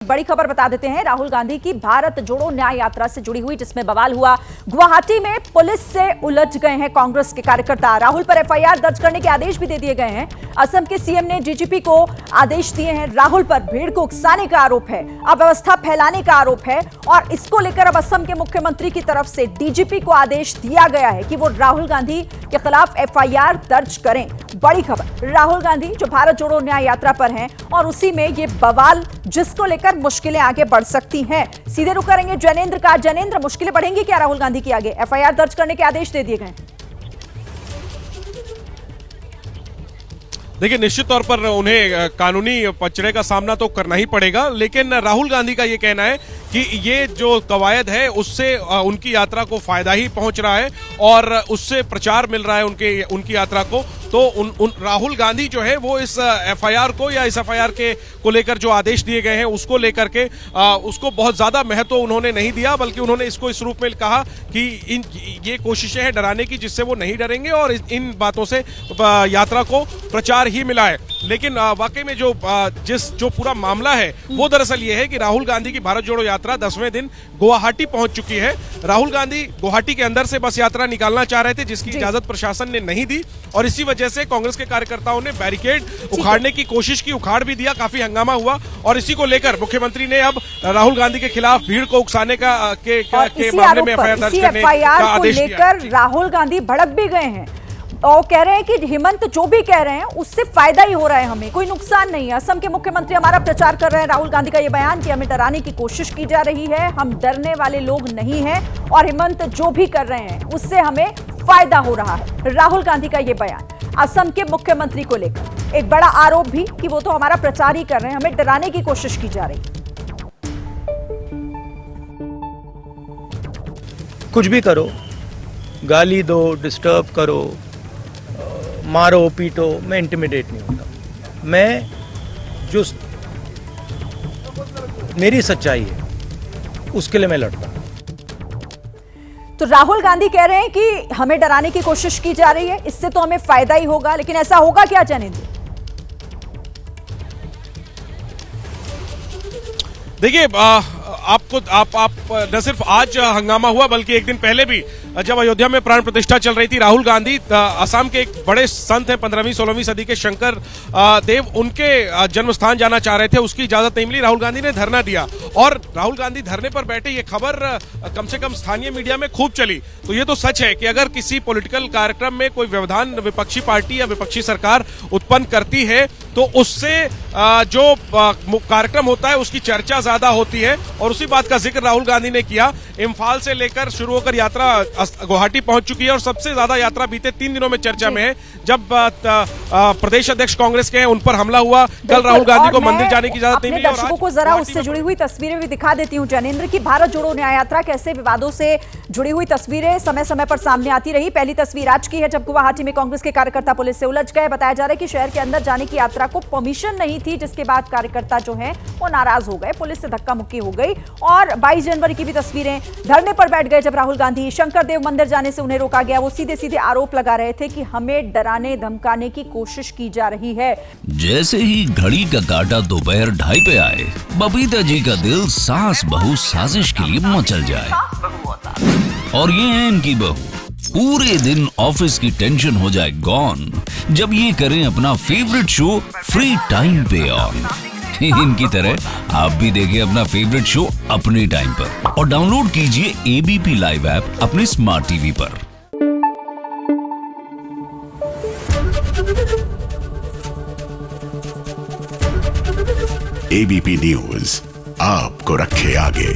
बड़ी खबर बता देते हैं। राहुल गांधी की भारत जोड़ो न्याय यात्रा से जुड़ी हुई जिसमें बवाल हुआ। गुवाहाटी में पुलिस से उलझ गए हैं कांग्रेस के कार्यकर्ता। राहुल पर एफआईआर दर्ज करने के आदेश भी दे दिए गए हैं। असम के सीएम ने डीजीपी को आदेश दिए हैं। राहुल पर भीड़ को उकसाने का आरोप है, अव्यवस्था फैलाने का आरोप है और इसको लेकर अब असम के मुख्यमंत्री की तरफ से डीजीपी को आदेश दिया गया है कि वो राहुल गांधी के खिलाफ एफआईआर दर्ज करें। बड़ी खबर, राहुल गांधी जो भारत जोड़ो न्याय यात्रा पर हैं और उसी में ये बवाल जिसको लेकर मुश्किलें आगे बढ़ सकती हैं। सीधे रुख करेंगे जैनेंद्र का। जैनेंद्र, मुश्किलें बढ़ेंगी क्या राहुल गांधी की आगे? एफआईआर दर्ज करने के आदेश दे दिए गए। देखिए, निश्चित तौर पर उन्हें कानूनी पचड़े का सामना तो करना ही पड़ेगा, लेकिन राहुल गांधी का ये कहना है कि ये जो कवायद है उससे उनकी यात्रा को फायदा ही पहुंच रहा है और उससे प्रचार मिल रहा है उनकी यात्रा को। तो राहुल गांधी जो है वो इस एफआईआर को या इस एफआईआर को लेकर जो आदेश दिए गए हैं उसको लेकर के उसको बहुत ज्यादा महत्व उन्होंने नहीं दिया, बल्कि उन्होंने इसको इस रूप में कहा कि ये कोशिशें हैं डराने की जिससे वो नहीं डरेंगे और इन बातों से यात्रा को प्रचार ही मिला है। लेकिन वाकई में जो पूरा मामला है वो दरअसल ये है कि राहुल गांधी की भारत जोड़ो यात्रा 10वें दिन गुवाहाटी पहुंच चुकी है। राहुल गांधी गुवाहाटी के अंदर से बस यात्रा निकालना चाह रहे थे, जिसकी इजाजत प्रशासन ने नहीं दी और इसी वजह से कांग्रेस के कार्यकर्ताओं ने बैरिकेड उखाड़ने की कोशिश की, उखाड़ भी दिया, काफी हंगामा हुआ और इसी को लेकर मुख्यमंत्री ने अब राहुल गांधी के खिलाफ भीड़ को उकसाने के मामले में एफआईआर दर्ज करने का आदेश दिया। राहुल गांधी भड़क भी गए हैं और कह रहे हैं कि हेमंत जो भी कह रहे हैं उससे फायदा ही हो रहा है, हमें कोई नुकसान नहीं है। असम के मुख्यमंत्री हमारा प्रचार कर रहे हैं। राहुल गांधी का यह बयान कि हमें डराने की कोशिश की जा रही है, हम डरने वाले लोग नहीं हैं और हेमंत जो भी कर रहे हैं उससे हमें फायदा हो रहा है। राहुल गांधी का यह बयान असम के मुख्यमंत्री को लेकर एक बड़ा आरोप भी कि वो तो हमारा प्रचार ही कर रहे हैं, हमें डराने की कोशिश की जा रही है। कुछ भी करो, गाली दो, डिस्टर्ब करो, मारो पीटो, मैं इंटिमिडेट नहीं होता। मैं जो मेरी सच्चाई है उसके लिए मैं लड़ता हूं। तो राहुल गांधी कह रहे हैं कि हमें डराने की कोशिश की जा रही है, इससे तो हमें फायदा ही होगा, लेकिन ऐसा होगा क्या जैनेंद्र? देखिए, आप न सिर्फ आज हंगामा हुआ बल्कि एक दिन पहले भी जब अयोध्या में प्राण प्रतिष्ठा चल रही थी, राहुल गांधी असम के एक बड़े संत हैं 15वीं-16वीं सदी के शंकर देव, उनके जन्म स्थान जाना चाह रहे थे, उसकी इजाजत नहीं मिली। राहुल गांधी ने धरना दिया और राहुल गांधी धरने पर बैठे, ये खबर कम से कम स्थानीय मीडिया में खूब चली। तो ये तो सच है कि अगर किसी पॉलिटिकल कार्यक्रम में कोई व्यवधान विपक्षी पार्टी या विपक्षी सरकार उत्पन्न करती है तो उससे जो कार्यक्रम होता है उसकी चर्चा ज्यादा होती है और उसी बात का जिक्र राहुल गांधी ने किया। इम्फाल से लेकर शुरू होकर यात्रा गुवाहाटी पहुंच चुकी है और सबसे ज्यादा यात्रा बीते 3 दिनों में चर्चा में है। जब प्रदेश अध्यक्ष कांग्रेस के हैं उन पर हमला हुआ, कल राहुल गांधी को मंदिर जाने की इजाजत नहीं मिली। दर्शकों को जरा उससे जुड़ी हुई तस्वीरें भी दिखा देती हूँ जैनेंद्र की। भारत जोड़ो न्याय यात्रा कैसे विवादों से जुड़ी हुई तस्वीरें समय समय पर सामने आती रही। पहली तस्वीर आज की है जब गुवाहाटी में कांग्रेस के कार्यकर्ता पुलिस से उलझ गए। बताया जा रहा है कि शहर के अंदर जाने की यात्रा को परमिशन नहीं थी, जिसके बाद कार्यकर्ता जो है वो नाराज हो गए, पुलिस से धक्का मुक्की हो गई। और 22 जनवरी की भी तस्वीरें, धरने पर बैठ गए जब राहुल गांधी, शंकर देव मंदिर जाने से उन्हें रोका गया। वो सीधे सीधे आरोप लगा रहे थे कि हमें डराने धमकाने की कोशिश की जा रही है। जैसे ही घड़ी का काटा दोपहर 2:30 पे आए, बबीता जी का दिल सास बहू साजिश के लिए मचल जाए। और ये है इनकी बहू, पूरे दिन ऑफिस की टेंशन हो जाए गॉन जब ये करें अपना फेवरेट शो फ्री टाइम पे ऑन। इनकी तरह आप भी देखिए अपना फेवरेट शो अपने टाइम पर और डाउनलोड कीजिए एबीपी लाइव ऐप अपने स्मार्ट टीवी पर। एबीपी न्यूज आपको रखे आगे।